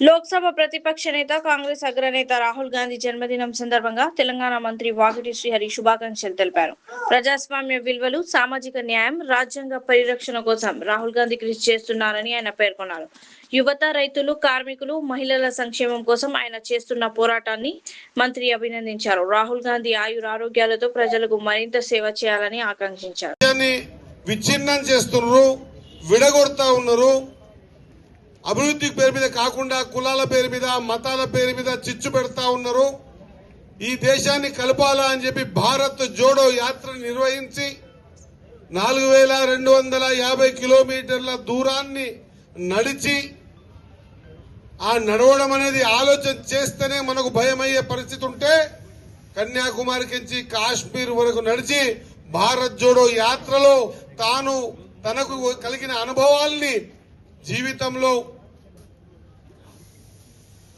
లోక్సభ ప్రతిపక్ష నేత కాంగ్రెస్ అగ్రనేత రాహుల్ గాంధీ జన్మదినం సందర్భంగా తెలంగాణ మంత్రి వాకిటి శ్రీహరి శుభాకాంక్షలు తెలిపారు. ప్రజాస్వామ్య విలువలు, సామాజిక న్యాయం, రాజ్యాంగ పరిరక్షణ కోసం రాహుల్ గాంధీ కృషి చేస్తున్నారని ఆయన పేర్కొన్నారు. యువత, రైతులు, కార్మికులు, మహిళల సంక్షేమం కోసం ఆయన చేస్తున్న పోరాటాన్ని మంత్రి అభినందించారు. రాహుల్ గాంధీ ఆయురారోగ్యాలతో ప్రజలకు మరింత సేవ చేయాలని ఆకాంక్షించారు. విచ్ఛిన్నం చేస్తున్నారు, విడగొడతా ఉన్నారు. అభివృద్ధి పేరు మీద కాకుండా కులాల పేరు మీద, మతాల పేరు మీద చిచ్చు పెడతా ఉన్నారు. ఈ దేశాన్ని కలపాలా అని చెప్పి భారత్ జోడో యాత్ర నిర్వహించి 4250 కిలోమీటర్ల దూరాన్ని నడిచి, ఆ నడవడం అనేది ఆలోచన చేస్తేనే మనకు భయమయ్యే పరిస్థితి ఉంటే కన్యాకుమారికి నుంచి కాశ్మీర్ వరకు నడిచి భారత్ జోడో యాత్రలో తనకు కలిగిన అనుభవాల్ని జీవితంలో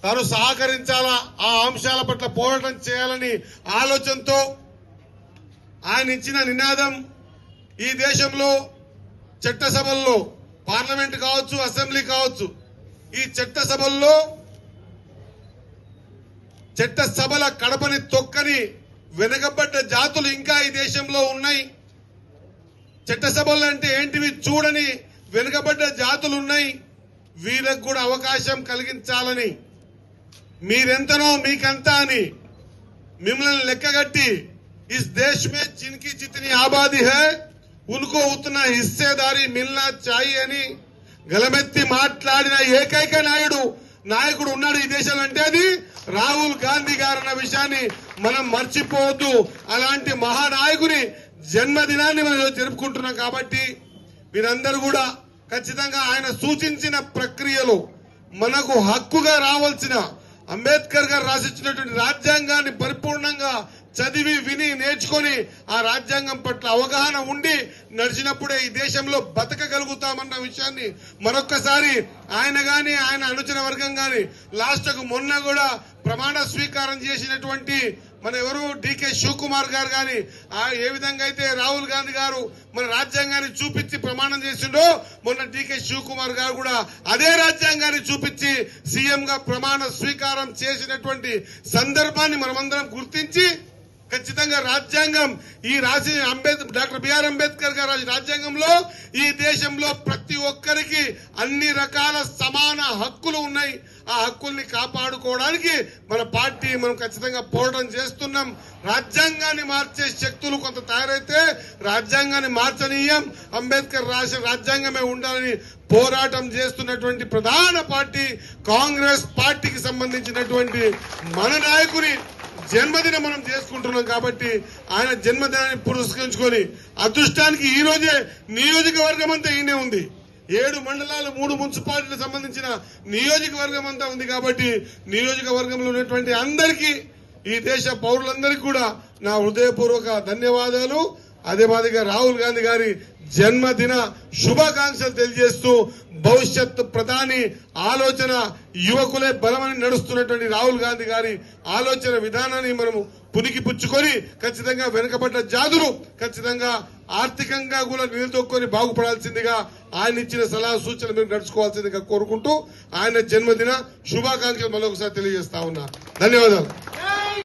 తాను సహకరించాలా, ఆ అంశాల పట్ల పోరాటం చేయాలని ఆలోచనతో ఆయన ఇచ్చిన నినాదం ఈ దేశంలో చట్టసభల్లో, పార్లమెంట్ కావచ్చు, అసెంబ్లీ కావచ్చు, ఈ చట్టసభల కడపని తొక్కని వెనకబడ్డ జాతులు ఇంకా ఈ దేశంలో ఉన్నాయి. చట్టసభలు అంటే ఏంటివి చూడని వెనుకబడ్డ జాతులు ఉన్నాయి. వీళ్ళకు కూడా అవకాశం కలిగించాలని, మీరెంతనో మీకంతా అని మిమ్మల్ని లెక్కగట్టి ఇస్ దేశ్ మే జిన్కి జితనీ ఆబాదీ హై ఉनको ఉतना హిస్సేదారీ మిల్నా చాయి అని గలమెత్తి మాట్లాడిన ఏకైక నాయకుడు ఉన్నాడు ఈ దేశంలో అంటే అది రాహుల్ గాంధీ గారన్న విషయాన్ని మనం మర్చిపోవద్దు. అలాంటి మహానాయకుని జన్మదినాన్ని మనం జరుపుకుంటున్నాం. కాబట్టి మీరందరూ కూడా ఖచ్చితంగా ఆయన సూచించిన ప్రక్రియలో మనకు హక్కుగా రావాల్సిన అంబేద్కర్ గారు రాసిచ్చినటువంటి రాజ్యాంగాన్ని పరిపూర్ణంగా చదివి విని నేర్చుకొని ఆ రాజ్యాంగం పట్ల అవగాహన ఉండి నడిచినప్పుడే ఈ దేశంలో బతకగలుగుతామన్న విషయాన్ని మరొక్కసారి ఆయన గాని, ఆయన అనుచర వర్గం గాని, లాస్ట్కు మొన్న కూడా ప్రమాణ స్వీకారం చేసినటువంటి మన ఎవరు డీకే శివకుమార్ గారు గాని, ఏ విధంగా అయితే రాహుల్ గాంధీ గారు మన రాజ్యాంగాన్ని చూపించి ప్రమాణం చేసిండో, మొన్న డీకే శివకుమార్ గారు కూడా అదే రాజ్యాంగాన్ని చూపించి సీఎం గా ప్రమాణ స్వీకారం చేసినటువంటి సందర్భాన్ని మనమందరం గుర్తించి ఖచ్చితంగా రాజ్యాంగం డాక్టర్ బిఆర్ అంబేద్కర్ గారు రాసిన రాజ్యాంగంలో ఈ దేశంలో ప్రతి ఒక్కరికి అన్ని రకాల సమాన హక్కులు ఉన్నాయి. ఆ హక్కుల్ని కాపాడుకోవడానికి మన పార్టీ మనం ఖచ్చితంగా పోరాటం చేస్తున్నాం. రాజ్యాంగాన్ని మార్చే శక్తులు కొంత తయారైతే రాజ్యాంగాన్ని మార్చనీయం, అంబేద్కర్ రాసిన రాజ్యాంగమే ఉండాలని పోరాటం చేస్తున్నటువంటి ప్రధాన పార్టీ కాంగ్రెస్ పార్టీకి సంబంధించినటువంటి మన నాయకుని జన్మదినం మనం చేసుకుంటున్నాం. కాబట్టి ఆయన జన్మదినాన్ని పురస్కరించుకొని అదృష్టానికి ఈ రోజే నియోజకవర్గం అంతా ఈయనే ఉంది. 7 మండలాలు, 3 మున్సిపాలిటీలకు సంబంధించిన నియోజకవర్గం అంతా ఉంది. కాబట్టి నియోజకవర్గంలో ఉన్నటువంటి అందరికీ, ఈ దేశ పౌరులందరికీ కూడా నా హృదయపూర్వక ధన్యవాదాలు. అదే మాదిరిగా రాహుల్ గాంధీ గారి జన్మదిన శుభాకాంక్షలు తెలియజేస్తూ, భవిష్యత్ ప్రధాని ఆలోచన యువకులే బలమని నడుస్తున్నటువంటి రాహుల్ గాంధీ గారి ఆలోచన విధానాన్ని మనము పునికి పుచ్చుకొని ఖచ్చితంగా వెనుకబడ్డ జాతులు ఖచ్చితంగా ఆర్థికంగా కూడా నిలదొక్కుని బాగుపడాల్సిందిగా ఆయన ఇచ్చిన సలహా సూచనలు మీరు నడుచుకోవాల్సిందిగా కోరుకుంటూ ఆయన జన్మదిన శుభాకాంక్షలు మరొకసారి తెలియజేస్తా ఉన్నా. ధన్యవాదాలు.